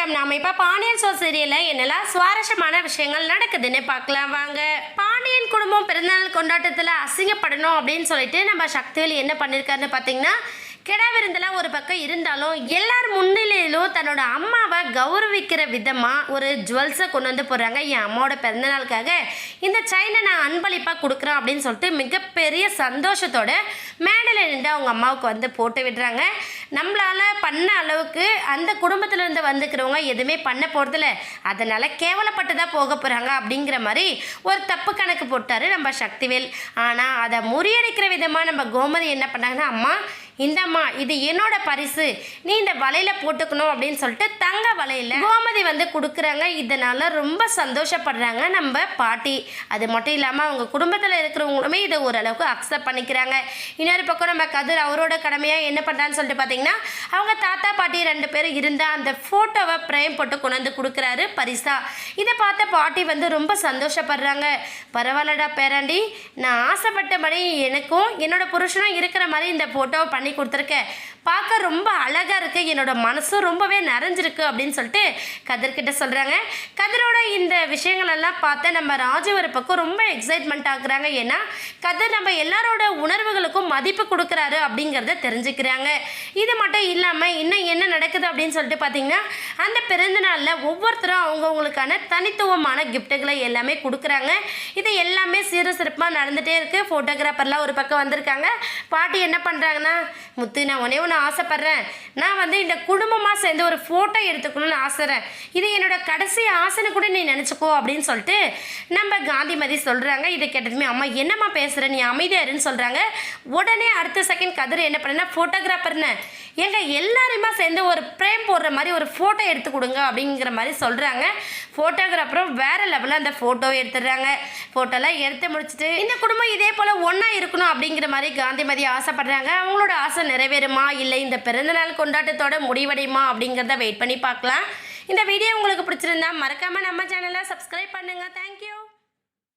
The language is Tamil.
வணக்கம். நாம இப்ப பாண்டியன் ஸ்டோர் சீரியல்ல என்னெல்லாம் சுவாரஸ்யமான விஷயங்கள் நடக்குதுன்னு பார்க்கலாம் வாங்க. பாண்டியன் குடும்பம் பிறந்தநாள் கொண்டாட்டத்துல அசிங்கப்படணும் அப்படின்னு சொல்லிட்டு நம்ம சக்திவேல் என்ன பண்ணிருக்காருன்னு பாத்தீங்கன்னா, கிடா விருந்தெல்லாம் ஒரு பக்கம் இருந்தாலும் எல்லார் முன்னிலையிலும் தன்னோட அம்மாவை கௌரவிக்கிற விதமாக ஒரு ஜுவல்ஸை கொண்டு வந்து போடுறாங்க. என் அம்மாவோட பிறந்தநாளுக்காக இந்த செயினை நான் அன்பளிப்பாக கொடுக்குறேன் அப்படின்னு சொல்லிட்டு மிகப்பெரிய சந்தோஷத்தோட மேடையில் நின்று அவங்க அம்மாவுக்கு வந்து போட்டு விடுறாங்க. நம்மளால் பண்ண அளவுக்கு அந்த குடும்பத்திலேருந்து வந்துக்கிறவங்க எதுவுமே பண்ண போகிறதில்ல, அதனால் கேவலப்பட்டு தான் போக போகிறாங்க அப்படிங்கிற மாதிரி ஒரு தப்பு கணக்கு போட்டார் நம்ம சக்திவேல். ஆனால் அதை முறியடிக்கிற விதமாக நம்ம கோமதி என்ன பண்ணாங்கன்னா, அம்மா இந்தம்மா இது என்னோட பரிசு, நீ இந்த வலையில் போட்டுக்கணும் அப்படின்னு சொல்லிட்டு தங்க வலையில் கோமதி வந்து கொடுக்குறாங்க. இதனால் ரொம்ப சந்தோஷப்படுறாங்க நம்ம பாட்டி. அது மட்டும் இல்லாமல் அவங்க குடும்பத்தில் இருக்கிறவங்களுமே இதை ஓரளவுக்கு அக்செப்ட் பண்ணிக்கிறாங்க. இன்னொரு பக்கம் நம்ம கதிர் அவரோட கடமையாக என்ன பண்ணுறான்னு சொல்லிட்டு பார்த்தீங்கன்னா, அவங்க தாத்தா பாட்டி 2 பேரும் இருந்தால் அந்த ஃபோட்டோவை பிரேம் போட்டு கொண்டு வந்து கொடுக்குறாரு பரிசா. இதை பார்த்த பாட்டி வந்து ரொம்ப சந்தோஷப்படுறாங்க. பரவாயில்லடா பேராண்டி, நான் ஆசைப்பட்டபடி எனக்கும் என்னோட புருஷனும் இருக்கிற மாதிரி இந்த ஃபோட்டோவை பண்ணி கொடுத்துருக்கேன், பார்க்க ரொம்ப அழகாக இருக்குது, என்னோட மனசும் ரொம்பவே நிறைஞ்சிருக்கு அப்படின்னு சொல்லிட்டு கதிர்கிட்ட சொல்கிறாங்க. கதிரோட இந்த விஷயங்கள் எல்லாம் பார்த்து நம்ம ராஜு ஒரு பக்கம் ரொம்ப எக்ஸைட்மெண்ட் ஆகுறாங்க. ஏன்னா கதிர் நம்ம எல்லாரோட உணர்வுகளுக்கும் மதிப்பு கொடுக்குறாரு அப்படிங்கிறத தெரிஞ்சுக்கிறாங்க. இது மட்டும் இல்லாமல் இன்னும் என்ன நடக்குது அப்படின்னு சொல்லிட்டு பார்த்தீங்கன்னா, அந்த பிறந்த நாளில் ஒவ்வொருத்தரும் அவங்கவுங்களுக்கான தனித்துவமான கிஃப்ட்டுகளை எல்லாமே கொடுக்குறாங்க. இது எல்லாமே சீர சிறப்பாக நடந்துகிட்டே இருக்குது. ஃபோட்டோகிராஃபர்லாம் ஒரு பக்கம் வந்திருக்காங்க. பாட்டி என்ன பண்ணுறாங்கன்னா, முத்து நான் ஒன்று ஆசைப்பட்றேன், நான் வந்து இந்த குடும்பமாக சேர்ந்து ஒரு ஃபோட்டோ எடுத்துக்கணும்னு ஆசைறேன், இது என்னோட கடைசி ஆசைன்னு கூட நீ நினச்சிக்கோ அப்படின்னு சொல்லிட்டு நம்ம காந்திமதி சொல்கிறாங்க. இதை கேட்டதுமே அம்மா என்னம்மா பேசுகிற, நீ அமைதியாருன்னு சொல்கிறாங்க. உடனே அடுத்த செகண்ட் கதிர் என்ன பண்ணேன்னா, ஃபோட்டோகிராஃபர்னு எங்கள் எல்லாருமே சேர்ந்து ஒரு பிரேம் போடுற மாதிரி ஒரு ஃபோட்டோ எடுத்து கொடுங்க அப்படிங்கிற மாதிரி சொல்கிறாங்க. ஃபோட்டோகிராஃபரும் வேறு லெவலில் அந்த ஃபோட்டோவை எடுத்துடுறாங்க. ஃபோட்டோலாம் எடுத்து முடிச்சுட்டு இந்த குடும்பம் இதே போல் ஒன்றா இருக்கணும் அப்படிங்கிற மாதிரி காந்திமதி ஆசைப்படுறாங்க. அவங்களோட ஆசை நிறைவேறுமா இல்லை இந்த பிறந்தநாள் கொண்டாட்டத்தோட முடிவடையுமா அப்படிங்கிறத வெயிட் பண்ணி பார்க்கலாம். இந்த வீடியோ உங்களுக்கு பிடிச்சிருந்தா மறக்காமல் நம்ம சேனலை சப்ஸ்கிரைப் பண்ணுங்கள். தேங்க்யூ.